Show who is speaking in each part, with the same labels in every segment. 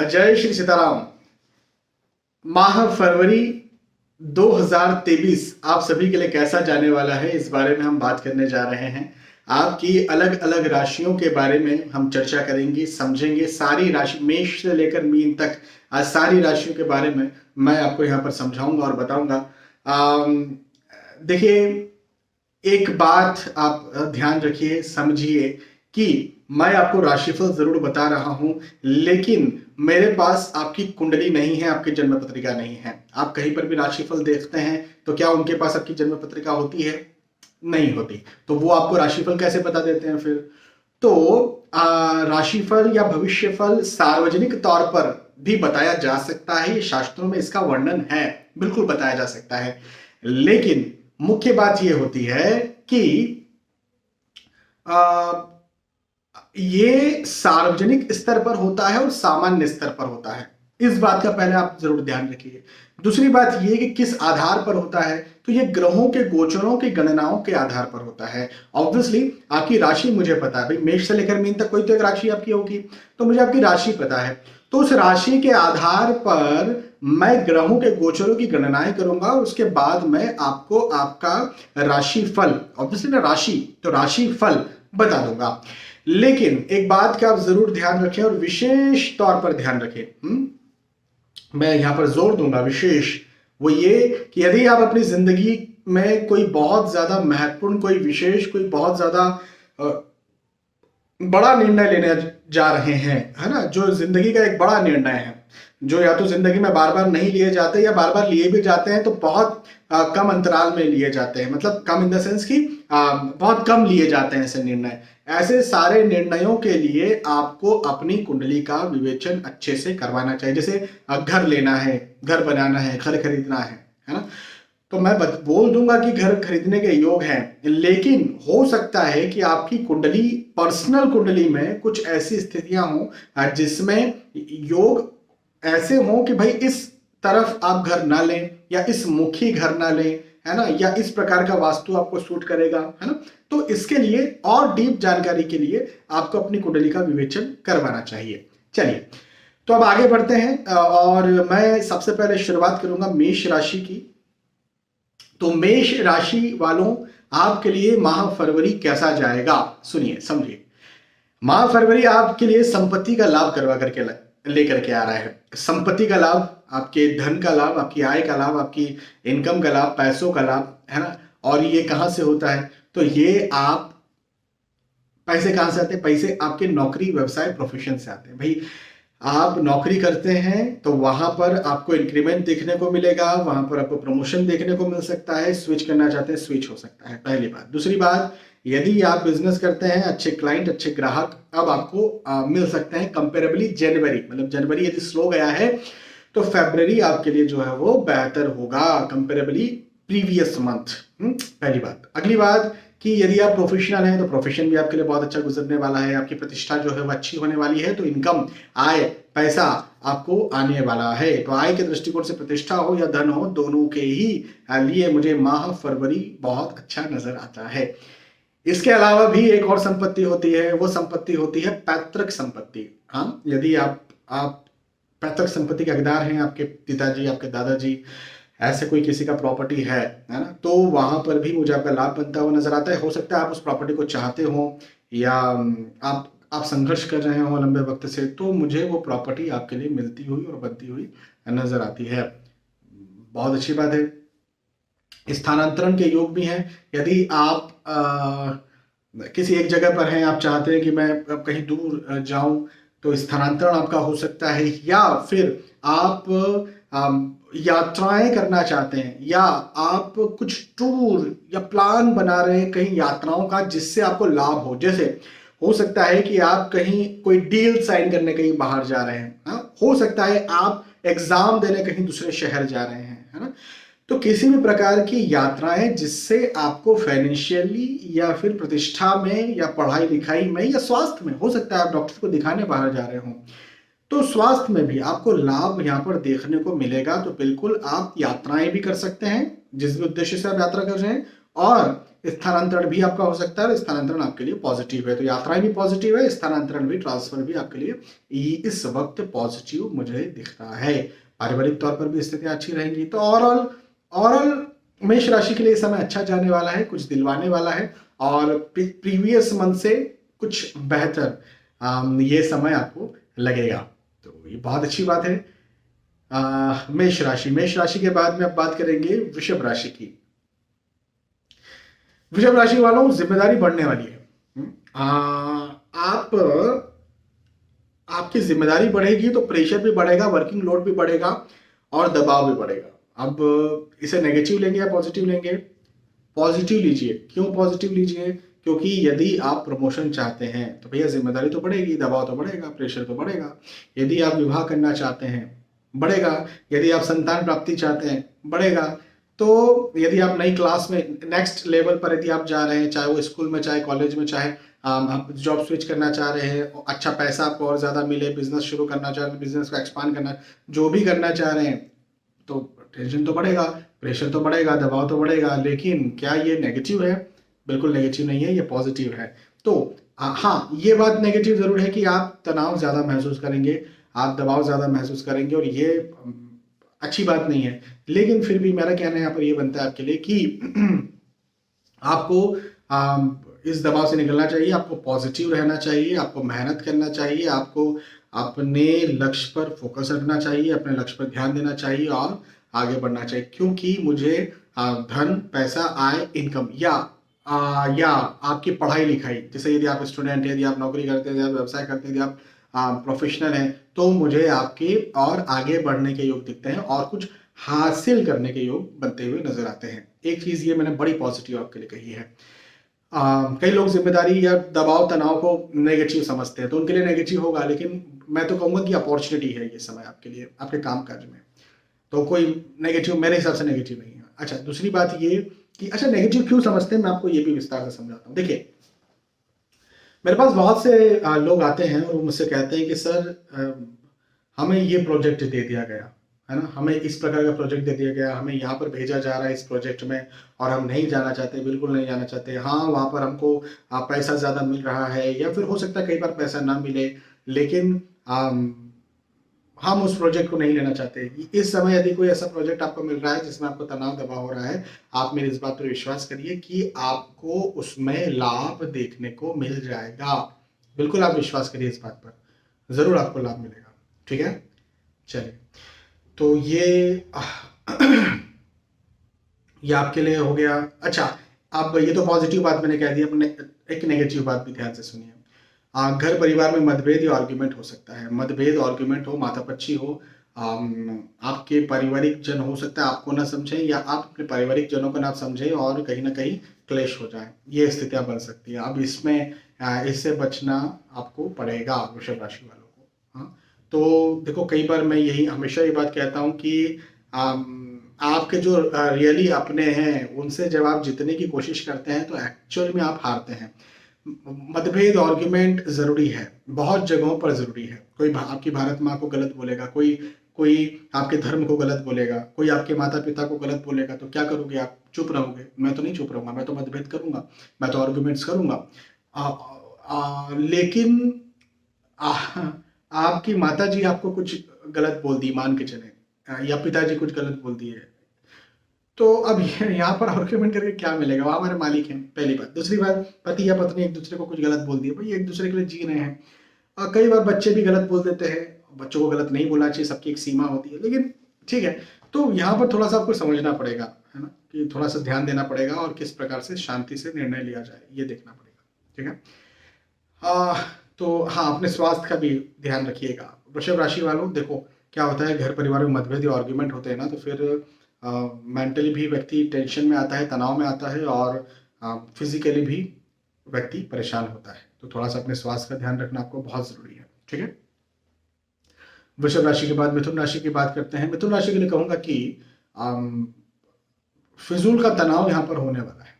Speaker 1: जय श्री सीताराम। माह फरवरी 2023 आप सभी के लिए कैसा जाने वाला है, इस बारे में हम बात करने जा रहे हैं। आपकी अलग अलग राशियों के बारे में हम चर्चा करेंगे, समझेंगे। सारी राशि मेष से लेकर मीन तक आज सारी राशियों के बारे में मैं आपको यहाँ पर समझाऊंगा और बताऊंगा। देखिए, एक बात आप ध्यान रखिए, समझिए कि मैं आपको राशिफल जरूर बता रहा हूं, लेकिन मेरे पास आपकी कुंडली नहीं है, आपकी जन्म पत्रिका नहीं है। आप कहीं पर भी राशिफल देखते हैं तो क्या उनके पास आपकी जन्म पत्रिका होती है? नहीं होती। तो वो आपको राशिफल कैसे बता देते हैं फिर? तो राशिफल या भविष्यफल सार्वजनिक तौर पर भी बताया जा सकता है, ये शास्त्रों में इसका वर्णन है, बिल्कुल बताया जा सकता है। लेकिन मुख्य बात यह होती है कि ये सार्वजनिक स्तर पर होता है और सामान्य स्तर पर होता है। इस बात का पहले आप जरूर ध्यान रखिए। दूसरी बात यह कि किस आधार पर होता है, तो ये ग्रहों के गोचरों की गणनाओं के आधार पर होता है। ऑब्वियसली आपकी राशि मुझे पता है, भाई मेष से लेकर मीन तक कोई तो एक राशि आपकी होगी, तो मुझे आपकी राशि पता है। तो उस राशि के आधार पर मैं ग्रहों के गोचरों की गणनाएं करूंगा और उसके बाद मैं आपको आपका राशि फल, ऑब्वियसली ना राशि, तो राशि फल बता दूंगा। लेकिन एक बात का आप जरूर ध्यान रखें और विशेष तौर पर ध्यान रखें, मैं यहां पर जोर दूंगा विशेष, वो ये कि यदि आप अपनी जिंदगी में कोई बहुत ज्यादा महत्वपूर्ण, कोई विशेष, कोई बहुत ज्यादा बड़ा निर्णय लेने जा रहे हैं, है ना, जो जिंदगी का एक बड़ा निर्णय है, जो या तो जिंदगी में बार बार नहीं लिए जाते या बार बार लिए भी जाते हैं तो बहुत कम अंतराल में लिए जाते हैं, मतलब कम इन द सेंस कि बहुत कम लिए जाते हैं ऐसे निर्णय। ऐसे सारे निर्णयों के लिए आपको अपनी कुंडली का विवेचन अच्छे से करवाना चाहिए। जैसे घर लेना है, घर बनाना है, घर खरीदना है ना, तो मैं बोल दूंगा कि घर खरीदने के योग हैं, लेकिन हो सकता है कि आपकी कुंडली, पर्सनल कुंडली में कुछ ऐसी स्थितियां हों जिसमें योग ऐसे हों कि भाई इस तरफ आप घर ना लें या इस मुखी घर ना लें, है ना, या इस प्रकार का वास्तु आपको सूट करेगा, है ना। तो इसके लिए और डीप जानकारी के लिए आपको अपनी कुंडली का विवेचन करवाना चाहिए। चलिए, तो अब आगे बढ़ते हैं और मैं सबसे पहले शुरुआत करूंगा मेष राशि की। तो मेष राशि वालों, आपके लिए माह फरवरी कैसा जाएगा, सुनिए समझिए। माह फरवरी आपके लिए संपत्ति का लाभ करवा करके लेकर के आ रहा है। संपत्ति का लाभ, आपके धन का लाभ, आपकी आय का लाभ, आपकी इनकम का लाभ, पैसों का लाभ, है ना। और ये कहां से होता है? तो ये आप पैसे कहां से आते हैं? पैसे आपके नौकरी, व्यवसाय, प्रोफेशन से आते हैं। भाई आप नौकरी करते हैं तो वहां पर आपको इंक्रीमेंट देखने को मिलेगा, वहां पर आपको प्रमोशन देखने को मिल सकता है। स्विच करना चाहते हैं, स्विच हो सकता है, पहली बात। दूसरी बात, यदि आप बिजनेस करते हैं, अच्छे क्लाइंट, अच्छे ग्राहक अब आपको मिल सकते हैं कंपेरेबली जनवरी, मतलब जनवरी यदि स्लो गया है तो फरवरी आपके लिए जो है वो बेहतर होगा कंपेरेबली प्रीवियस मंथ। पहली बात। अगली बात कि यदि आप प्रोफेशनल हैं तो प्रोफेशन भी आपके लिए बहुत अच्छा गुजरने वाला है, आपकी प्रतिष्ठा जो है वो अच्छी होने वाली है, तो इनकम, आय, पैसा आपको आने वाला है। तो आय के दृष्टिकोण से प्रतिष्ठा हो या धन हो, दोनों के ही लिए मुझे माह फरवरी बहुत अच्छा नजर आता है। इसके अलावा भी एक और संपत्ति होती है, वो संपत्ति होती है पैतृक संपत्ति। हाँ, यदि आप पैतृक संपत्ति के हकदार हैं, आपके पिताजी, आपके दादाजी, ऐसे कोई किसी का प्रॉपर्टी है ना, तो वहां पर भी मुझे आपका लाभ बनता हुआ नजर आता है। हो सकता है आप उस प्रॉपर्टी को चाहते हो या आप संघर्ष कर रहे हो लंबे वक्त से, तो मुझे वो प्रॉपर्टी आपके लिए मिलती हुई और बनती हुई नजर आती है। बहुत अच्छी बात है। स्थानांतरण के योग भी हैं। यदि आप किसी एक जगह पर हैं, आप चाहते हैं कि मैं अब कहीं दूर जाऊं, तो स्थानांतरण आपका हो सकता है। या फिर आप यात्राएं करना चाहते हैं, या आप कुछ टूर या प्लान बना रहे हैं कहीं यात्राओं का, जिससे आपको लाभ हो। जैसे हो सकता है कि आप कहीं कोई डील साइन करने कहीं बाहर जा रहे हैं, हाँ? हो सकता है आप एग्जाम देने कहीं दूसरे शहर जा रहे हैं, है ना। तो किसी भी प्रकार की यात्राएं जिससे आपको फाइनेंशियली या फिर प्रतिष्ठा में या पढ़ाई लिखाई में या स्वास्थ्य में, हो सकता है आप डॉक्टर को दिखाने बाहर जा रहे हो, तो स्वास्थ्य में भी आपको लाभ यहाँ पर देखने को मिलेगा। तो बिल्कुल आप यात्राएं भी कर सकते हैं जिस भी उद्देश्य से आप यात्रा कर रहे हैं, और स्थानांतरण भी आपका हो सकता है और स्थानांतरण आपके लिए पॉजिटिव है। तो यात्राएं भी पॉजिटिव है, स्थानांतरण भी, ट्रांसफर भी आपके लिए इस वक्त पॉजिटिव मुझे दिखता है। पारिवारिक तौर पर भी स्थितियां अच्छी रहेंगी। तो ओवरऑल ओवरऑल मेष राशि के लिए समय अच्छा जाने वाला है, कुछ दिलवाने वाला है और प्रीवियस मंथ से कुछ बेहतर ये समय आपको लगेगा। तो ये बहुत अच्छी बात है। मेष राशि के बाद में अब बात करेंगे वृषभ राशि की। वृषभ राशि वालों, जिम्मेदारी बढ़ने वाली है। आप आपकी जिम्मेदारी बढ़ेगी तो प्रेशर भी बढ़ेगा, वर्किंग लोड भी बढ़ेगा और दबाव भी बढ़ेगा। अब इसे नेगेटिव लेंगे या पॉजिटिव लेंगे? पॉजिटिव लीजिए। क्यों पॉजिटिव लीजिए? क्योंकि यदि आप प्रमोशन चाहते हैं तो भैया जिम्मेदारी तो बढ़ेगी, दबाव तो बढ़ेगा, प्रेशर तो बढ़ेगा। यदि आप विवाह करना चाहते हैं, बढ़ेगा। यदि आप संतान प्राप्ति चाहते हैं, बढ़ेगा। तो यदि आप नई क्लास में, नेक्स्ट लेवल पर यदि आप जा रहे हैं, चाहे वो स्कूल में, चाहे कॉलेज में, चाहे आप जॉब स्विच करना चाह रहे हैं, अच्छा पैसा आपको और ज़्यादा मिले, बिजनेस शुरू करना चाह रहे हैं, बिजनेस को एक्सपांड करना, जो भी करना चाह रहे हैं, तो टेंशन तो बढ़ेगा, प्रेशर तो बढ़ेगा, दबाव तो बढ़ेगा। लेकिन क्या ये नेगेटिव है? बिल्कुल नेगेटिव नहीं है, ये पॉजिटिव है। तो हाँ, ये बात नेगेटिव जरूर है कि आप तनाव ज़्यादा महसूस करेंगे, आप दबाव ज़्यादा महसूस करेंगे और ये अच्छी बात नहीं है। लेकिन फिर भी मेरा कहना यहाँ पर ये बनता है आपके लिए कि आपको इस दबाव से निकलना चाहिए, आपको पॉजिटिव रहना चाहिए, आपको मेहनत करना चाहिए, आपको अपने लक्ष्य पर फोकस रखना चाहिए, अपने लक्ष्य पर ध्यान देना चाहिए और आगे बढ़ना चाहिए। क्योंकि मुझे धन, पैसा, आय, इनकम या आपकी पढ़ाई लिखाई, जैसे यदि आप स्टूडेंट हैं, यदि आप नौकरी करते हैं, यदि आप व्यवसाय करते हैं, यदि आप प्रोफेशनल हैं, तो मुझे आपके और आगे बढ़ने के योग दिखते हैं और कुछ हासिल करने के योग बनते हुए नजर आते हैं। एक चीज ये मैंने बड़ी पॉजिटिव आपके लिए कही है। कई लोग जिम्मेदारी या दबाव, तनाव को नेगेटिव समझते हैं, तो उनके लिए नेगेटिव होगा। लेकिन मैं तो कहूंगा कि अपॉर्चुनिटी है ये समय आपके लिए, आपके काम काज में। तो कोई नेगेटिव मेरे हिसाब से नेगेटिव नहीं है। अच्छा, दूसरी बात ये कि अच्छा नेगेटिव क्यों समझते हैं, मैं आपको ये भी विस्तार से समझाता हूँ। देखिए, मेरे पास बहुत से लोग आते हैं और वो मुझसे कहते हैं कि सर हमें ये प्रोजेक्ट दे दिया गया है ना, हमें इस प्रकार का प्रोजेक्ट दे दिया गया, हमें यहाँ पर भेजा जा रहा है इस प्रोजेक्ट में और हम नहीं जाना चाहते, बिल्कुल नहीं जाना चाहते। हाँ, वहाँ पर हमको पैसा ज़्यादा मिल रहा है या फिर हो सकता है कई बार पैसा ना मिले, लेकिन हम उस प्रोजेक्ट को नहीं लेना चाहते। इस समय यदि कोई ऐसा प्रोजेक्ट आपको मिल रहा है जिसमें आपको तनाव, दबाव हो रहा है, आप मेरी इस बात पर विश्वास करिए कि आपको उसमें लाभ देखने को मिल जाएगा। बिल्कुल आप विश्वास करिए इस बात पर, ज़रूर आपको लाभ मिलेगा। ठीक है, चलिए। तो ये आपके लिए हो गया। अच्छा, अब ये तो पॉजिटिव बात मैंने कह दी, अपने एक नेगेटिव बात भी ध्यान से सुनिए। घर परिवार में मतभेद या आर्ग्यूमेंट हो सकता है। मतभेद, आर्ग्यूमेंट हो, मातापक्षी हो, आपके पारिवारिक जन हो सकता है आपको ना समझें या आप अपने पारिवारिक जनों को ना समझें और कहीं ना कहीं क्लेश हो जाए, ये स्थितियां बन सकती है। अब इसमें इससे बचना आपको पड़ेगा वृषभ राशि वालों को। हाँ, तो देखो, कई बार मैं यही हमेशा ये बात कहता हूँ कि आपके जो रियली अपने हैं उनसे जब आप जीतने की कोशिश करते हैं तो एक्चुअल में आप हारते हैं। मतभेद, आर्ग्यूमेंट जरूरी है, बहुत जगहों पर जरूरी है। कोई आपकी भारत माँ को गलत बोलेगा, कोई कोई आपके धर्म को गलत बोलेगा, कोई आपके माता पिता को गलत बोलेगा, तो क्या करोगे आप? चुप रहोगे? मैं तो नहीं चुप रहूंगा, मैं तो मतभेद करूंगा, मैं तो आर्ग्यूमेंट्स करूंगा। लेकिन आपकी माता जी आपको कुछ गलत बोल दी, मान के चले, या पिताजी कुछ गलत बोल दिए, तो अब यहाँ पर आर्ग्यूमेंट करके क्या मिलेगा? वो हमारे मालिक हैं, पहली बात। दूसरी बात, पति या पत्नी एक दूसरे को कुछ गलत बोल दिए, भाई एक दूसरे के लिए जी रहे हैं। और कई बार बच्चे भी गलत बोल देते हैं, बच्चों को गलत नहीं बोलना चाहिए, सबकी एक सीमा होती है, लेकिन ठीक है। तो यहाँ पर थोड़ा सा आपको समझना पड़ेगा, है ना, कि थोड़ा सा ध्यान देना पड़ेगा और किस प्रकार से शांति से निर्णय लिया जाए, ये देखना पड़ेगा। ठीक है। तो हाँ, अपने स्वास्थ्य का भी ध्यान रखिएगा। वृषभ राशि वालों, देखो क्या होता है, घर परिवार में मतभेद या आर्ग्यूमेंट होते हैं ना, तो फिर मेंटली भी व्यक्ति टेंशन में आता है, तनाव में आता है और फिजिकली भी व्यक्ति परेशान होता है। तो थोड़ा सा अपने स्वास्थ्य का ध्यान रखना आपको बहुत जरूरी है। ठीक है। वृषभ राशि के बाद मिथुन राशि की बात करते हैं। मिथुन राशि के लिए कहूंगा कि फिजूल का तनाव यहाँ पर होने वाला है।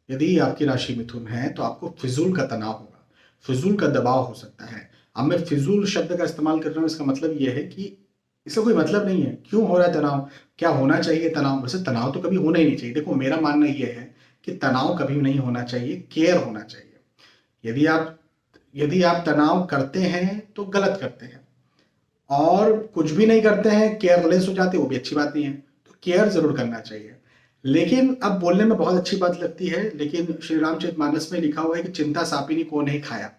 Speaker 1: यदि आपकी राशि मिथुन है तो आपको फिजूल का तनाव होगा, फिजूल का दबाव हो सकता है। अब मैं फिजूल शब्द का इस्तेमाल कर रहा हूँ, इसका मतलब यह है कि इसका कोई मतलब नहीं है। क्यों हो रहा है तनाव? क्या होना चाहिए तनाव? वैसे तनाव तो कभी होना ही नहीं चाहिए। देखो, मेरा मानना यह है कि तनाव कभी नहीं होना चाहिए, केयर होना चाहिए। यदि आप तनाव करते हैं तो गलत करते हैं, और कुछ भी नहीं करते हैं, केयरलेस हो जाते हैं, वो भी अच्छी बात नहीं है। तो केयर जरूर करना चाहिए। लेकिन अब बोलने में बहुत अच्छी बात लगती है, लेकिन श्री रामचरितमानस में लिखा हुआ है कि चिंता सापिनी को नहीं खाया,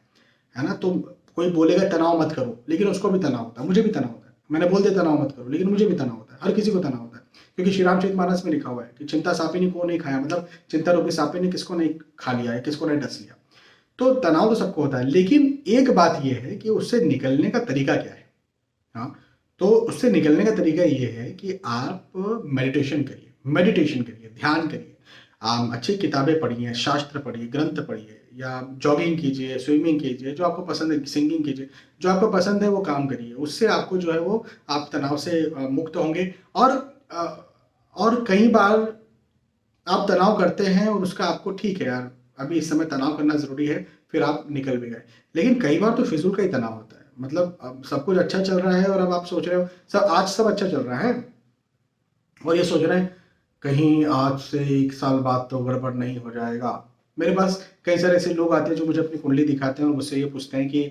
Speaker 1: है ना। तो कोई बोलेगा तनाव मत करो, लेकिन उसको भी तनाव होता है, मुझे भी तनाव होता है। मैंने बोल दिया तनाव मत करो, लेकिन मुझे भी तनाव होता है, हर किसी को तनाव होता है। क्योंकि श्री रामचरितमानस में लिखा हुआ है कि चिंता सापिनी को नहीं खाया, मतलब चिंता रूपी सापी ने किसको नहीं खा लिया है, किसको नहीं डस लिया। तो तनाव तो सबको होता है, लेकिन एक बात यह है कि उससे निकलने का तरीका क्या है। हाँ, तो उससे निकलने का तरीका ये है कि आप मेडिटेशन करिए, ध्यान करिए, अच्छी किताबें पढ़िए, शास्त्र पढ़िए, ग्रंथ पढ़िए, या जॉगिंग कीजिए, स्विमिंग कीजिए, जो आपको पसंद है, सिंगिंग कीजिए, जो आपको पसंद है वो काम करिए। उससे आपको जो है वो आप तनाव से मुक्त होंगे। और कई बार आप तनाव करते हैं और उसका आपको ठीक है यार, अभी इस समय तनाव करना जरूरी है, फिर आप निकल भी गए। लेकिन कई बार तो फिजूल का ही तनाव होता है, मतलब अब सब कुछ अच्छा चल रहा है और अब आप सोच रहे हो सब अच्छा चल रहा है, और ये सोच रहे हैं कहीं आज से 1 साल बाद तो गड़बड़ नहीं हो जाएगा। मेरे पास कई सारे ऐसे लोग आते हैं जो मुझे अपनी कुंडली दिखाते हैं और मुझसे ये पूछते हैं कि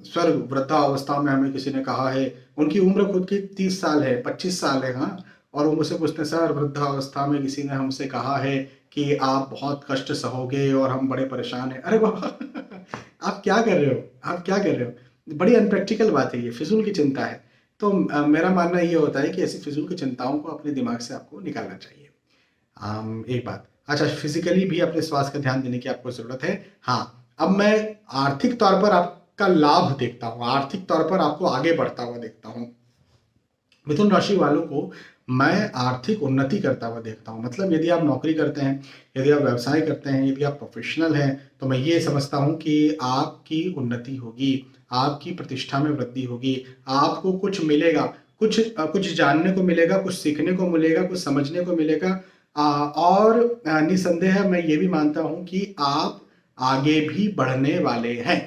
Speaker 1: सर, वृद्धावस्था में हमें किसी ने कहा है, उनकी उम्र खुद की 30 साल है, 25 साल है, हाँ, और वो मुझसे पूछते हैं सर, वृद्धावस्था में किसी ने हमसे कहा है कि आप बहुत कष्ट सहोगे और हम बड़े परेशान हैं। अरे बाबा आप क्या कर रहे हो, आप क्या कर रहे हो। बड़ी अनप्रैक्टिकल बात है, ये फिजूल की चिंता है। तो मेरा मानना ये होता है कि ऐसी फिजूल की चिंताओं को अपने दिमाग से आपको निकालना चाहिए। एक बात, अच्छा, फिजिकली भी अपने स्वास्थ्य का ध्यान देने की आपको जरूरत है। हाँ, अब मैं आर्थिक तौर पर आपका लाभ देखता हूँ, आर्थिक तौर पर आपको आगे बढ़ता हुआ देखता हूँ। मिथुन राशि वालों को मैं आर्थिक उन्नति करता हुआ देखता हूँ। मतलब यदि आप नौकरी करते हैं, यदि आप व्यवसाय करते हैं, यदि आप प्रोफेशनल हैं, तो मैं ये समझता हूँ कि आपकी उन्नति होगी, आपकी प्रतिष्ठा में वृद्धि होगी, आपको कुछ मिलेगा, कुछ जानने को मिलेगा, कुछ सीखने को मिलेगा, कुछ समझने को मिलेगा। और निसंदेह मैं ये भी मानता हूँ कि आप आगे भी बढ़ने वाले हैं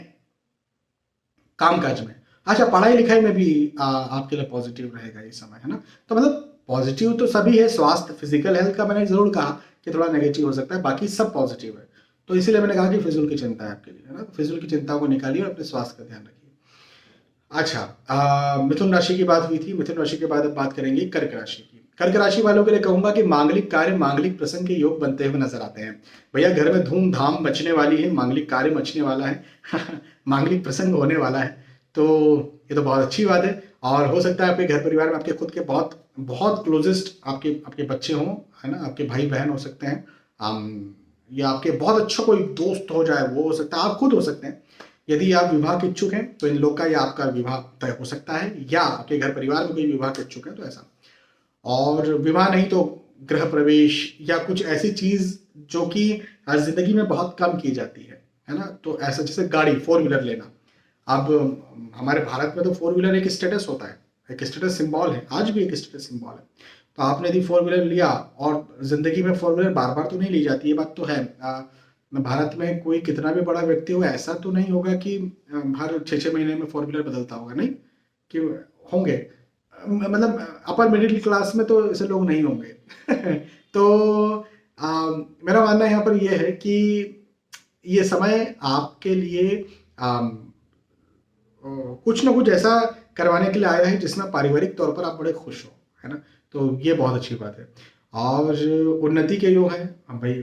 Speaker 1: कामकाज में। अच्छा, पढ़ाई लिखाई में भी आपके लिए पॉजिटिव रहेगा ये समय, है ना। तो मतलब पॉजिटिव तो सभी है, स्वास्थ्य फिजिकल हेल्थ का मैंने जरूर कहा कि थोड़ा नेगेटिव हो सकता है, बाकी सब पॉजिटिव है। तो इसीलिए मैंने कहा कि फिजूल की चिंता है आपके लिए, है ना। फिजूल की चिंता को निकालिए और अपने स्वास्थ्य का ध्यान रखिए। अच्छा, मिथुन राशि की बात हुई थी, मिथुन राशि के बाद अब बात करेंगे कर्क राशि की। कर्क राशि वालों के लिए कहूंगा कि मांगलिक कार्य, मांगलिक प्रसंग के योग बनते हुए नजर आते हैं। भैया घर में धूमधाम मचने वाली है, मांगलिक कार्य मचने वाला है मांगलिक प्रसंग होने वाला है। तो ये तो बहुत अच्छी बात है, और हो सकता है आपके घर परिवार में आपके खुद के बहुत बहुत क्लोजेस्ट आपके बच्चे हों, है ना, आपके भाई बहन हो सकते हैं, या आपके बहुत अच्छा कोई दोस्त हो जाए, वो हो सकता है, आप खुद हो सकते हैं। यदि आप विवाह के इच्छुक हैं तो इन लोग का या आपका विवाह तय हो सकता है, या आपके घर परिवार में कोई विवाह के इच्छुक है तो ऐसा। और विवाह नहीं तो गृह प्रवेश या कुछ ऐसी चीज जो कि जिंदगी में बहुत कम की जाती है ना। तो ऐसा जैसे गाड़ी 4 व्हीलर लेना। अब हमारे भारत में तो 4 व्हीलर एक स्टेटस होता है, एक स्टेटस सिंबल है, आज भी एक स्टेटस सिंबल है। तो आपने यदि 4 व्हीलर लिया, और जिंदगी में 4 व्हीलर बार बार तो नहीं ली जाती, ये बात तो है। भारत में कोई कितना भी बड़ा व्यक्ति हो, ऐसा तो नहीं होगा कि हर 6-6 महीने में 4 व्हीलर बदलता होगा, नहीं कि होंगे, मतलब अपर मिडिल क्लास में तो ऐसे लोग नहीं होंगे तो मेरा मानना यहाँ पर यह है कि ये समय आपके लिए कुछ ना कुछ ऐसा करवाने के लिए आया है जिसमें पारिवारिक तौर पर आप बड़े खुश हो, है ना। तो ये बहुत अच्छी बात है। और उन्नति के योग है, हम भाई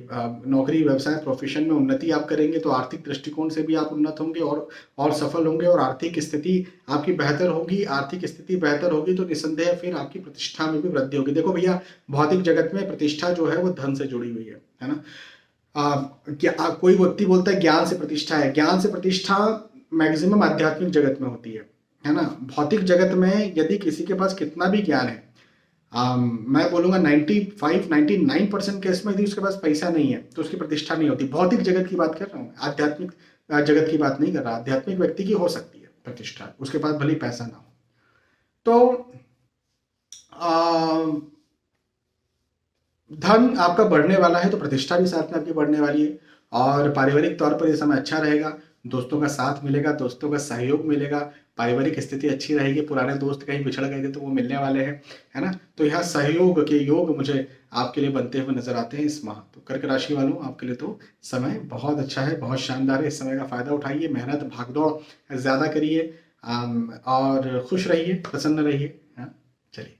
Speaker 1: नौकरी, व्यवसाय, प्रोफेशन में उन्नति आप करेंगे तो आर्थिक दृष्टिकोण से भी आप उन्नत होंगे और सफल होंगे, और आर्थिक स्थिति आपकी बेहतर होगी। आर्थिक स्थिति बेहतर होगी तो निसंदेह फिर आपकी प्रतिष्ठा में भी वृद्धि होगी। देखो भैया, भौतिक जगत में प्रतिष्ठा जो है वो धन से जुड़ी हुई है ना। कोई व्यक्ति बोलता है ज्ञान से प्रतिष्ठा है, ज्ञान से प्रतिष्ठा मैक्सिमम आध्यात्मिक जगत में होती है ना। भौतिक जगत में यदि किसी के पास कितना भी ज्ञान है, मैं बोलूंगा 95-99% केस में यदि उसके पास पैसा नहीं है तो उसकी प्रतिष्ठा नहीं होती। भौतिक जगत की बात कर रहा हूँ, आध्यात्मिक जगत की बात नहीं कर रहा। आध्यात्मिक व्यक्ति की हो सकती है प्रतिष्ठा, उसके पास भले पैसा ना हो। तो धन आपका बढ़ने वाला है तो प्रतिष्ठा भी साथ में आपकी बढ़ने वाली है, और पारिवारिक तौर पर यह समय अच्छा रहेगा। दोस्तों का साथ मिलेगा, दोस्तों का सहयोग मिलेगा, पारिवारिक स्थिति अच्छी रहेगी, पुराने दोस्त कहीं बिछड़ गए थे तो वो मिलने वाले हैं, है ना। तो यहाँ सहयोग के योग मुझे आपके लिए बनते हुए नजर आते हैं इस माह। तो कर्क राशि वालों, आपके लिए तो समय बहुत अच्छा है, बहुत शानदार है। इस समय का फायदा उठाइए, मेहनत भागदौड़ ज्यादा करिए, और खुश रहिए, प्रसन्न रहिए। हाँ, चलिए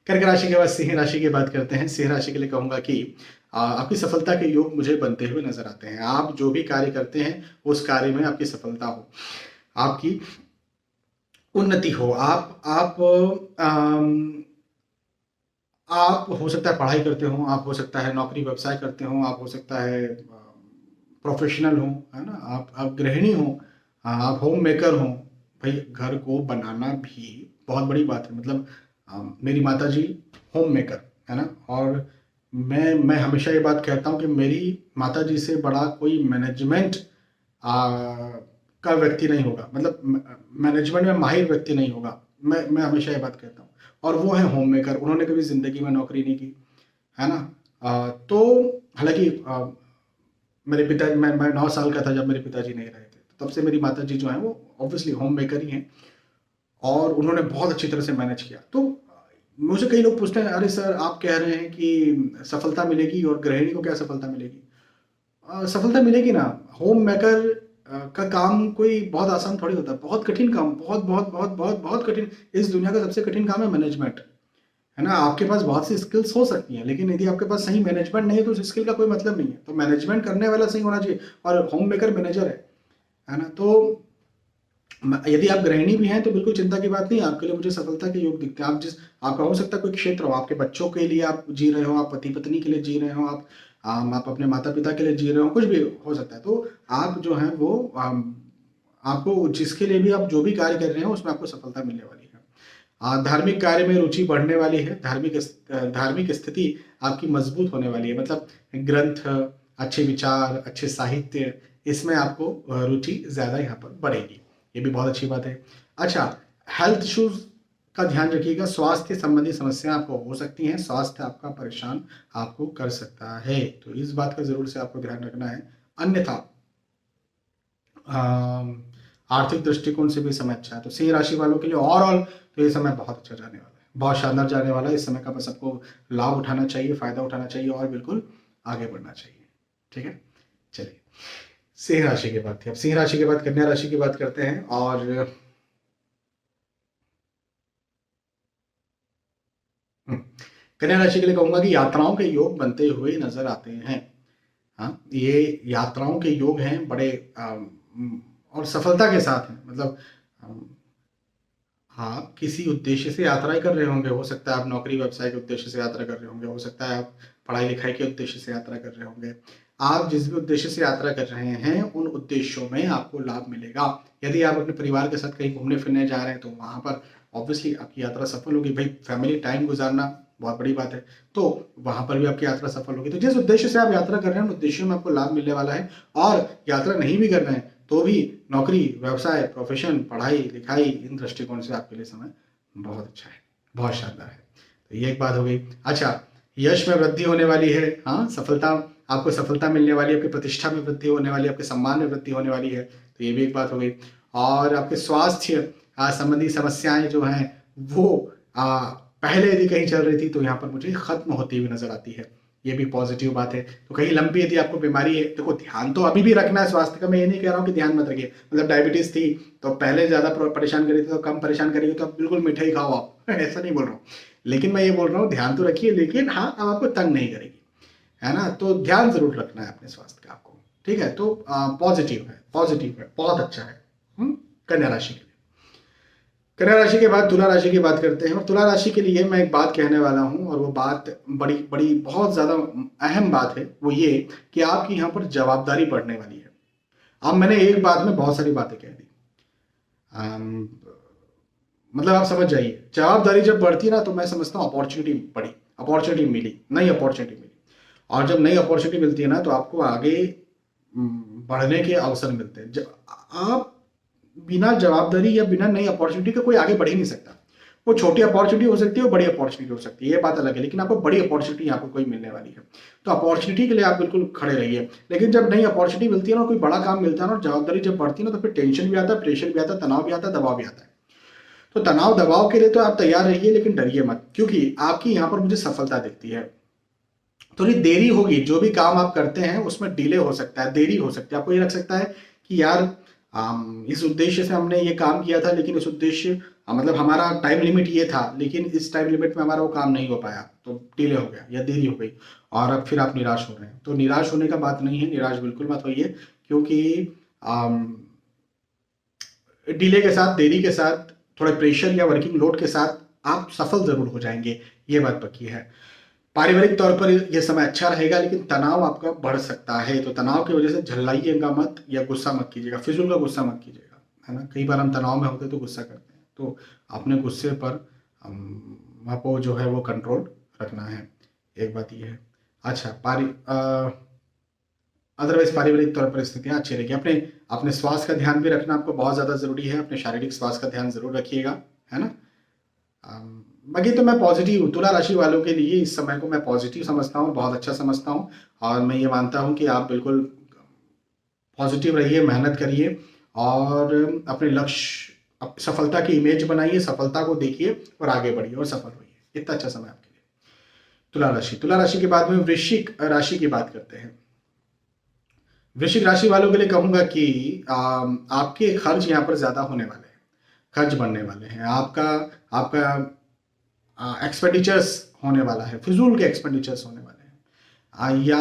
Speaker 1: कर्क राशि के बाद सिंह राशि की बात करते हैं। सिंह राशि के लिए कहूंगा कि आपकी सफलता के योग मुझे बनते हुए नजर आते हैं। आप जो भी कार्य करते हैं उस कार्य में आपकी सफलता हो, आपकी उन्नति हो। आप हो सकता है पढ़ाई करते हो, आप हो सकता है नौकरी व्यवसाय करते हो, आप हो सकता है प्रोफेशनल हो, है ना, आप गृहिणी हो, आप होम मेकर हो। भाई घर को बनाना भी बहुत बड़ी बात है। मतलब मेरी माता जी होम मेकर है ना, और मैं हमेशा ये बात कहता हूँ कि मेरी माता जी से बड़ा कोई मैनेजमेंट का व्यक्ति नहीं होगा, मतलब मैनेजमेंट में माहिर व्यक्ति नहीं होगा। मैं हमेशा ये बात कहता हूँ। और वो है होम मेकर, उन्होंने कभी जिंदगी में नौकरी नहीं की, है ना। तो हालांकि मेरे पिता मैं 9 साल का था जब मेरे पिताजी नहीं रहे थे, तब से मेरी माता जी जो है वो ऑब्वियसली होम मेकर ही हैं, और उन्होंने बहुत अच्छी तरह से मैनेज किया। तो मुझे कई लोग पूछते हैं, अरे सर आप कह रहे हैं कि सफलता मिलेगी और गृहिणी को क्या सफलता मिलेगी? सफलता मिलेगी ना। होम मेकर का काम कोई बहुत आसान थोड़ी होता है, बहुत कठिन काम, बहुत बहुत बहुत बहुत बहुत कठिन। इस दुनिया का सबसे कठिन काम है मैनेजमेंट, है ना। आपके पास बहुत सी स्किल्स हो सकती हैं, लेकिन यदि आपके पास सही मैनेजमेंट नहीं है तो उस स्किल का कोई मतलब नहीं है। तो मैनेजमेंट करने वाला सही होना चाहिए, और होम मेकर मैनेजर है ना। तो यदि आप गृहिणी भी हैं तो बिल्कुल चिंता की बात नहीं, आपके लिए मुझे सफलता के योग दिखते हैं। आपका हो सकता है कोई क्षेत्र हो, आपके बच्चों के लिए आप जी रहे हो, आप पति पत्नी के लिए जी रहे हो, आप अपने माता पिता के लिए जी रहे हो, कुछ भी हो सकता है। तो आप जो है वो आपको जिसके लिए भी आप जो भी कार्य कर रहे हो उसमें आपको सफलता मिलने वाली है। धार्मिक कार्य में रुचि बढ़ने वाली है, धार्मिक स्थिति आपकी मजबूत होने वाली है। मतलब ग्रंथ, अच्छे विचार, अच्छे साहित्य, इसमें आपको रुचि ज्यादा यहाँ पर बढ़ेगी, ये भी बहुत अच्छी बात है। अच्छा, हेल्थ इश्यूज का ध्यान रखिएगा, स्वास्थ्य संबंधी समस्या आपको हो सकती हैं, स्वास्थ्य आपका परेशान आपको कर सकता है, तो इस बात का जरूर से आपको ध्यान रखना है। अन्यथा आर्थिक दृष्टिकोण से भी समय अच्छा है। तो सिंह राशि वालों के लिए ओवरऑल तो ये समय बहुत अच्छा जाने वाला है, बहुत शानदार जाने वाला है। इस समय का बस आपको लाभ उठाना चाहिए, फायदा उठाना चाहिए, और बिल्कुल आगे बढ़ना चाहिए। ठीक है, चलिए सिंह राशि की बात थी, अब सिंह राशि के बाद कन्या राशि की बात करते हैं। और कन्या राशि के लिए कहूंगा कि यात्राओं के योग बनते हुए नजर आते हैं। हाँ, ये यात्राओं के योग हैं बड़े, और सफलता के साथ हैं। मतलब हाँ, किसी उद्देश्य से यात्राएं कर रहे होंगे, हो सकता है आप नौकरी व्यवसाय के उद्देश्य से यात्रा कर रहे होंगे, हो सकता है आप पढ़ाई लिखाई के उद्देश्य से यात्रा कर रहे होंगे। आप जिस भी उद्देश्य से यात्रा कर रहे हैं उन उद्देश्यों में आपको लाभ मिलेगा। यदि आप अपने परिवार के साथ कहीं घूमने फिरने जा रहे हैं तो वहां पर ऑब्वियसली आपकी यात्रा सफल होगी। भाई फैमिली टाइम गुजारना बहुत बड़ी बात है, तो वहां पर भी आपकी यात्रा सफल होगी। तो जिस उद्देश्य से आप यात्रा कर रहे हैं उन उद्देश्यों में आपको लाभ मिलने वाला है। और यात्रा नहीं भी कर रहे हैं तो भी नौकरी व्यवसाय प्रोफेशन पढ़ाई लिखाई इन दृष्टिकोण से आपके लिए समय बहुत अच्छा है, बहुत शानदार है। तो ये एक बात हो गई। अच्छा, यश में वृद्धि होने वाली है। हाँ, सफलता, आपको सफलता मिलने वाली है, आपकी प्रतिष्ठा में वृद्धि होने वाली है, आपके सम्मान में वृद्धि होने वाली है, तो ये भी एक बात हो गई। और आपके स्वास्थ्य संबंधी समस्याएं जो हैं वो पहले यदि कहीं चल रही थी तो यहाँ पर मुझे खत्म होती हुई नजर आती है, ये भी पॉजिटिव बात है। तो कहीं लंबी यदि आपको बीमारी है, देखो ध्यान तो अभी भी रखना है स्वास्थ्य का, मैं ये नहीं कह रहा हूँ कि ध्यान मत रखिए। मतलब डायबिटीज थी तो पहले ज्यादा परेशान करी थी, तो कम परेशान करेगी तो अब बिल्कुल मिठाई खाओ आप ऐसा नहीं बोल रहा हूँ, लेकिन मैं ये बोल रहा हूँ ध्यान तो रखिए, लेकिन हाँ अब आपको तंग नहीं करेगी, है ना। तो ध्यान जरूर रखना है अपने स्वास्थ्य का आपको, ठीक है। तो पॉजिटिव है, पॉजिटिव है, बहुत अच्छा है। कन्या राशि के लिए। कन्या राशि के बाद तुला राशि की बात करते हैं। और तुला राशि के लिए मैं एक बात कहने वाला हूं, और वो बात बड़ी बड़ी बहुत ज्यादा अहम बात है। वो ये कि आपकी यहाँ पर जवाबदारी बढ़ने वाली है। अब मैंने एक बात में बहुत सारी बातें कह दी, मतलब आप समझ जाइए, जवाबदारी जब बढ़ती ना तो मैं समझता हूँ अपॉर्चुनिटी बढ़ी, अपॉर्चुनिटी मिली, नई अपॉर्चुनिटी मिली। और जब नई अपॉर्चुनिटी मिलती है ना तो आपको आगे बढ़ने के अवसर मिलते हैं। जब आप बिना जवाबदारी या बिना नई अपॉर्चुनिटी के कोई आगे बढ़ ही नहीं सकता। वो छोटी अपॉर्चुनिटी हो सकती है, वो बड़ी अपॉर्चुनिटी हो सकती है, ये बात अलग है, लेकिन आपको बड़ी अपॉर्चुनिटी यहाँ पर कोई मिलने वाली है। तो अपॉर्चुनिटी के लिए आप बिल्कुल खड़े रहिए। लेकिन जब नई अपॉर्चुनिटी मिलती है ना, कोई बड़ा काम मिलता है ना, जवाबदारी जब बढ़ती है ना, तो फिर टेंशन भी आता है, प्रेशर भी आता है, तनाव भी आता है, दबाव भी आता है। तो तनाव दबाव के लिए तो आप तैयार रहिए, लेकिन डरिए मत, क्योंकि आपकी यहाँ पर मुझे सफलता दिखती है। थोड़ी देरी होगी, जो भी काम आप करते हैं उसमें डिले हो सकता है, देरी हो सकती है। आपको ये लग सकता है कि यार इस उद्देश्य से हमने ये काम किया था, लेकिन इस उद्देश्य मतलब हमारा टाइम लिमिट ये था, लेकिन इस टाइम लिमिट में हमारा वो काम नहीं हो पाया, तो डिले हो गया या देरी हो गई, और अब फिर आप निराश हो रहे हैं। तो निराश होने का बात नहीं है, निराश बिल्कुल मत होइए, क्योंकि डिले के साथ, देरी के साथ, थोड़े प्रेशर या वर्किंग लोड के साथ आप सफल जरूर हो जाएंगे, ये बात पक्की है। पारिवारिक तौर पर यह समय अच्छा रहेगा, लेकिन तनाव आपका बढ़ सकता है, तो तनाव की वजह से झल्लाइएगा मत या गुस्सा मत कीजिएगा, फिजूल का गुस्सा मत कीजिएगा, है ना। कई बार हम तनाव में होते हैं तो गुस्सा करते हैं, तो अपने गुस्से पर आपको जो है वो कंट्रोल रखना है, एक बात ये है। अच्छा, अदरवाइज पारिवारिक तौर पर स्थितियाँ अच्छी रहेगी। अपने अपने स्वास्थ्य का ध्यान भी रखना आपको बहुत ज़्यादा ज़रूरी है, अपने शारीरिक स्वास्थ्य का ध्यान ज़रूर रखिएगा, है ना। बाकी तो मैं पॉजिटिव हूँ, तुला राशि वालों के लिए इस समय को मैं पॉजिटिव समझता हूँ, बहुत अच्छा समझता हूँ, और मैं ये मानता हूँ कि आप बिल्कुल पॉजिटिव रहिए, मेहनत करिए, और अपने लक्ष्य, सफलता की इमेज बनाइए, सफलता को देखिए और आगे बढ़िए और सफल होइए। इतना अच्छा समय आपके लिए। तुला राशि के बाद में वृश्चिक राशि की बात करते हैं। वृश्चिक राशि वालों के लिए कहूंगा कि आपके खर्च यहाँ पर ज्यादा होने वाले हैं, खर्च बढ़ने वाले हैं, आपका आपका एक्सपेंडिचर्स होने वाला है, फिजूल के एक्सपेंडिचर्स होने वाले हैं। या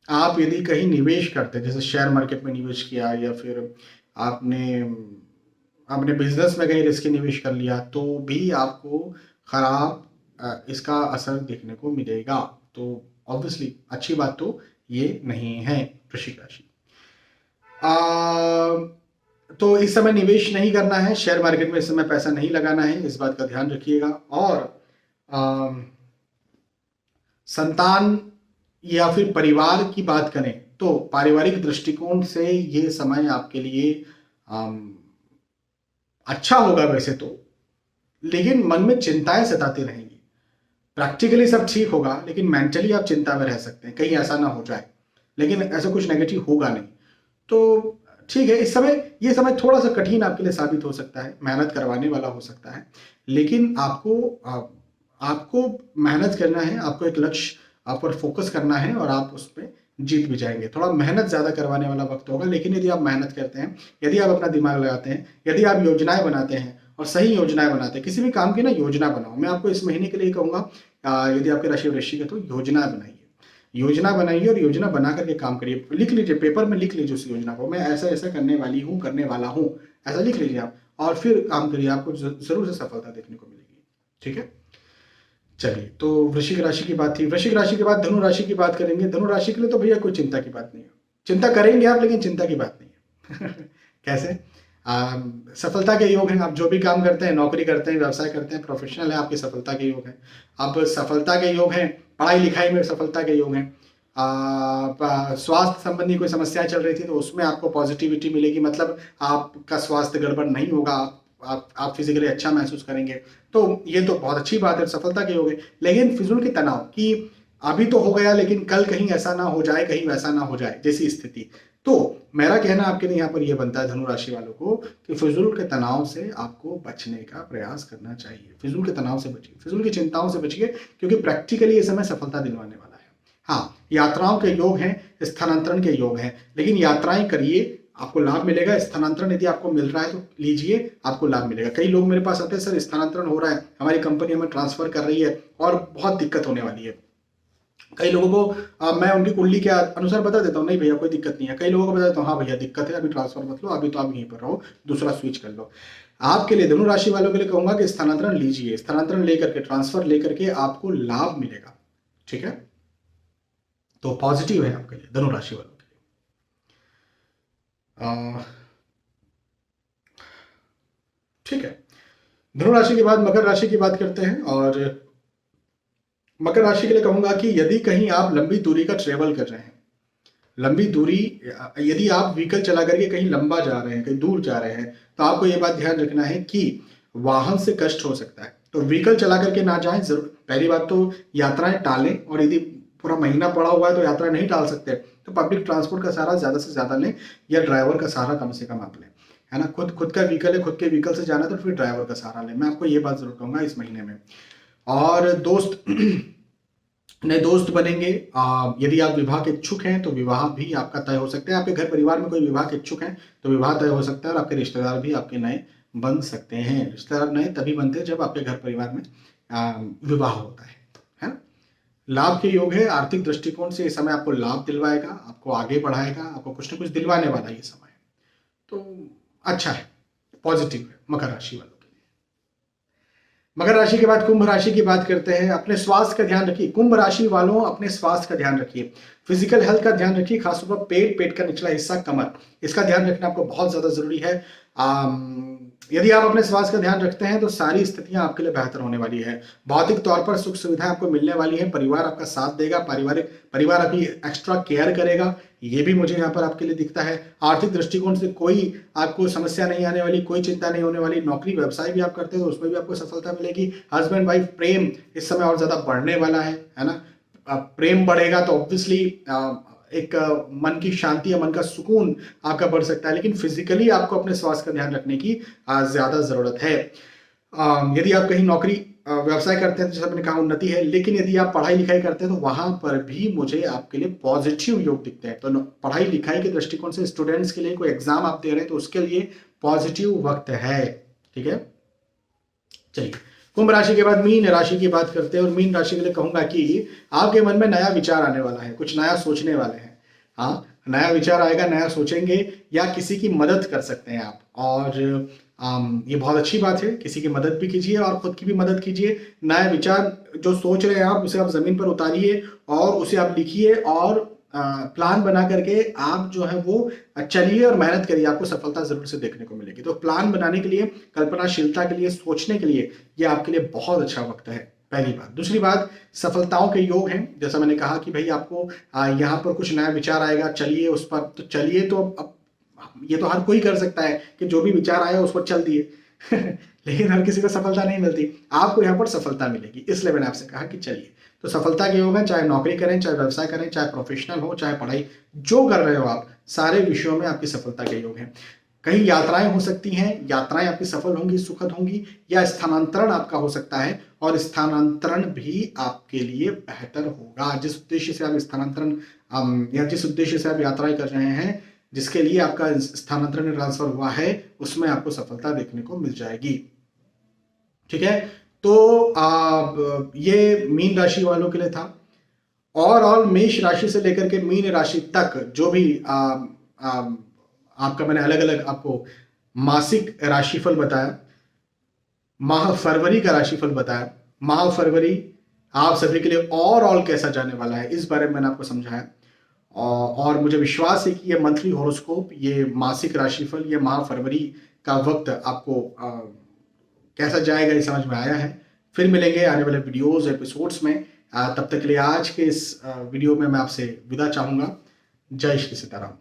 Speaker 1: आप यदि कहीं निवेश करते हैं, जैसे शेयर मार्केट में निवेश किया, या फिर आपने अपने बिजनेस में कहीं रिस्क निवेश कर लिया, तो भी आपको खराब इसका असर देखने को मिलेगा। तो ऑब्वियसली अच्छी बात तो ये नहीं है। वृश्चिक राशि, तो इस समय निवेश नहीं करना है, शेयर मार्केट में इस समय पैसा नहीं लगाना है, इस बात का ध्यान रखिएगा। और संतान या फिर परिवार की बात करें तो पारिवारिक दृष्टिकोण से ये समय आपके लिए अच्छा होगा वैसे तो, लेकिन मन में चिंताएं सताती रहेंगी। प्रैक्टिकली सब ठीक होगा, लेकिन मेंटली आप चिंता में रह सकते हैं, कहीं ऐसा ना हो जाए, लेकिन ऐसा कुछ नेगेटिव होगा नहीं। तो ठीक है, इस समय ये समय थोड़ा सा कठिन आपके लिए साबित हो सकता है, मेहनत करवाने वाला हो सकता है, लेकिन आपको मेहनत करना है, आपको एक लक्ष्य आप पर फोकस करना है, और आप उस पर जीत भी जाएंगे। थोड़ा मेहनत ज़्यादा करवाने वाला वक्त होगा, लेकिन यदि आप मेहनत करते हैं, यदि आप अपना दिमाग लगाते हैं, यदि आप योजनाएं बनाते हैं, और सही योजनाएं बनाते हैं, किसी भी काम की ना योजना बनाओ। मैं आपको इस महीने के लिए कहूँगा, यदि आपकी राशि वृश्चिक है तो योजना बनाइए, योजना बनाइए, और योजना बना करके काम करिए। लिख लीजिए, पेपर में लिख लीजिए उस योजना को, मैं ऐसा ऐसा करने वाली हूँ, करने वाला हूँ, ऐसा लिख लीजिए आप, और फिर काम करिए, आपको जरूर से सफलता देखने को मिलेगी। ठीक है, चलिए, तो वृश्चिक राशि की बात थी। वृश्चिक राशि के बाद धनु राशि की बात करेंगे। धनु राशि के लिए तो भैया कोई चिंता की बात नहीं है, चिंता करेंगे आप, लेकिन चिंता की बात नहीं है। कैसे? सफलता के योग हैं, आप जो भी काम करते हैं, नौकरी करते हैं, व्यवसाय करते हैं, प्रोफेशनल है, आपकी सफलता के योग हैं। अब सफलता के योग हैं, पढ़ाई लिखाई में सफलता के योग हैं, स्वास्थ्य संबंधी कोई समस्याएं चल रही थी तो उसमें आपको पॉजिटिविटी मिलेगी, मतलब आपका स्वास्थ्य गड़बड़ नहीं होगा, आप फिजिकली अच्छा महसूस करेंगे। तो ये तो बहुत अच्छी बात है, सफलता के योग है। लेकिन फिजूल के तनाव कि अभी तो हो गया, लेकिन कल कहीं ऐसा ना हो जाए, कहीं वैसा ना हो जाए जैसी स्थिति। तो मेरा कहना आपके लिए यहाँ पर यह बनता है धनु राशि वालों को, कि फिजूल के तनाव से आपको बचने का प्रयास करना चाहिए। फिजूल के तनाव से बचिए, फिजूल की चिंताओं से बचिए, क्योंकि प्रैक्टिकली ये समय सफलता दिलवाने वाला है। हाँ, यात्राओं के योग हैं, स्थानांतरण के योग हैं, लेकिन यात्राएं करिए, आपको लाभ मिलेगा। स्थानांतरण यदि आपको मिल रहा है तो लीजिए, आपको लाभ मिलेगा। कई लोग मेरे पास आते हैं, सर स्थानांतरण हो रहा है, हमारी कंपनी हमें ट्रांसफर कर रही है और बहुत दिक्कत होने वाली है। कई लोगों को मैं उनकी कुंडली के अनुसार बता देता हूँ, नहीं भैया कोई दिक्कत नहीं है। कई लोगों को बता देता हूँ, हाँ भैया दिक्कत है, अभी ट्रांसफर मत लो, अभी तो आप यहीं पर रहो, दूसरा स्विच कर लो। आपके लिए, धनु राशि वालों के लिए कहूंगा कि स्थानांतरण लीजिए, स्थानांतरण लेकर के, ट्रांसफर लेकर के आपको लाभ मिलेगा। ठीक है, तो पॉजिटिव है आपके लिए, धनु राशि वालों के लिए। ठीक है, धनु राशि के बाद मकर राशि की बात करते हैं। और मकर राशि के लिए कहूंगा कि यदि कहीं आप लंबी दूरी का ट्रेवल कर रहे हैं, लंबी दूरी, यदि आप व्हीकल चला करके कहीं लंबा जा रहे हैं, कहीं दूर जा रहे हैं, तो आपको ये बात ध्यान रखना है कि वाहन से कष्ट हो सकता है, तो व्हीकल चला करके ना जाएं। जरूर पहली बात तो यात्राएं टालें, और यदि पूरा महीना पड़ा हुआ है तो यात्रा नहीं टाल सकते, तो पब्लिक ट्रांसपोर्ट का सहारा ज़्यादा से ज़्यादा लें, या ड्राइवर का सहारा कम से कम आप लें, है ना। खुद का व्हीकल है, खुद के व्हीकल से जाना है तो फिर ड्राइवर का सहारा लें। मैं आपको ये बात जरूर कहूँगा इस महीने में। और दोस्त नए दोस्त बनेंगे। यदि आप विवाह के इच्छुक हैं तो विवाह भी आपका तय हो सकता है। आपके घर परिवार में कोई विवाह के इच्छुक हैं तो विवाह तय हो सकता है, और आपके रिश्तेदार भी आपके नए बन सकते हैं। रिश्तेदार नए तभी बनते हैं जब आपके घर परिवार में विवाह होता है ना। लाभ के योग है, आर्थिक दृष्टिकोण से ये समय आपको लाभ दिलवाएगा, आपको आगे बढ़ाएगा, आपको कुछ ना कुछ दिलवाने वाला ये समय, तो अच्छा है, पॉजिटिव है मकर राशि वालों के लिए। मकर राशि के बाद कुंभ राशि की बात करते हैं। अपने स्वास्थ्य का ध्यान रखिए कुंभ राशि वालों, अपने स्वास्थ्य का ध्यान रखिए, फिजिकल हेल्थ का ध्यान रखिए, खासतौर पर पेट का निचला हिस्सा, कमर, इसका ध्यान रखना आपको बहुत ज्यादा जरूरी है। यदि आप अपने स्वास्थ्य का ध्यान रखते हैं तो सारी स्थितियां आपके लिए बेहतर होने वाली है। भौतिक तौर पर सुख सुविधाएं आपको मिलने वाली है, परिवार आपका साथ देगा, परिवार आपकी एक्स्ट्रा केयर करेगा, ये भी मुझे यहाँ पर आपके लिए दिखता है। आर्थिक दृष्टिकोण से कोई आपको समस्या नहीं आने वाली, कोई चिंता नहीं होने वाली। नौकरी व्यवसाय भी आप करते हो तो उसमें भी आपको सफलता मिलेगी। हस्बैंड वाइफ प्रेम इस समय और ज्यादा बढ़ने वाला है ना। प्रेम बढ़ेगा तो ऑब्वियसली एक मन की शांति या मन का सुकून आपका बढ़ सकता है, लेकिन फिजिकली आपको अपने स्वास्थ्य का ध्यान रखने की ज्यादा जरूरत है। यदि आप कहीं नौकरी व्यवसाय करते हैं तो जैसा मैंने कहा उन्नति है, लेकिन यदि आप पढ़ाई लिखाई करते हैं तो वहां पर भी मुझे आपके लिए पॉजिटिव योग दिखते हैं। तो पढ़ाई लिखाई के दृष्टिकोण से स्टूडेंट्स के लिए कोई एग्जाम आप दे रहे हैं तो उसके लिए पॉजिटिव वक्त है, ठीक है। चलिए कुंभ राशि के बाद मीन राशि की बात करते हैं, और मीन राशि के लिए कहूंगा कि आपके मन में नया विचार आने वाला है, कुछ नया सोचने वाले हैं। हाँ, नया विचार आएगा, नया सोचेंगे, या किसी की मदद कर सकते हैं आप। और ये बहुत अच्छी बात है, किसी की मदद भी कीजिए और खुद की भी मदद कीजिए। नया विचार जो सोच रहे हैं आप, उसे आप जमीन पर उतारिए और उसे आप लिखिए, और प्लान बना करके आप जो है वो चलिए और मेहनत करिए, आपको सफलता जरूर से देखने को मिलेगी। तो प्लान बनाने के लिए, कल्पनाशीलता के लिए, सोचने के लिए ये आपके लिए बहुत अच्छा वक्त है, पहली बात। दूसरी बात, सफलताओं के योग हैं। जैसा मैंने कहा कि भाई आपको यहाँ पर कुछ नया विचार आएगा, चलिए उस पर, तो चलिए तो अब ये तो हर कोई कर सकता है कि जो भी विचार आया उस पर चल दिए लेकिन हर किसी को सफलता नहीं मिलती, आपको यहाँ पर सफलता मिलेगी, इसलिए मैंने आपसे कहा कि चलिए। तो सफलता के योग है, चाहे नौकरी करें, चाहे व्यवसाय करें, चाहे प्रोफेशनल हो, चाहे पढ़ाई जो कर रहे हो आप, सारे विषयों में आपकी सफलता के योग हैं। कहीं यात्राएं हो सकती हैं, यात्राएं आपकी सफल होंगी, सुखद होंगी, या स्थानांतरण आपका हो सकता है, और स्थानांतरण भी आपके लिए बेहतर होगा। जिस उद्देश्य से आप स्थानांतरण या जिस उद्देश्य से आप यात्राएं कर रहे हैं, जिसके लिए आपका स्थानांतरण ट्रांसफर हुआ है, उसमें आपको सफलता देखने को मिल जाएगी, ठीक है। तो ये मीन राशि वालों के लिए था। ओवरऑल मेष राशि से लेकर के मीन राशि तक जो भी आपका मैंने अलग अलग आपको मासिक राशिफल बताया, माह फरवरी का राशिफल बताया, माह फरवरी आप सभी के लिए ओवरऑल कैसा जाने वाला है इस बारे में मैंने आपको समझाया। और मुझे विश्वास है कि ये मंथली हॉरोस्कोप, ये मासिक राशिफल, ये माह फरवरी का वक्त आपको कैसा जाएगा ये समझ में आया है। फिर मिलेंगे आने वाले वीडियोस एपिसोड्स में। तब तक के लिए आज के इस वीडियो में मैं आपसे विदा चाहूंगा। जय श्री सीताराम।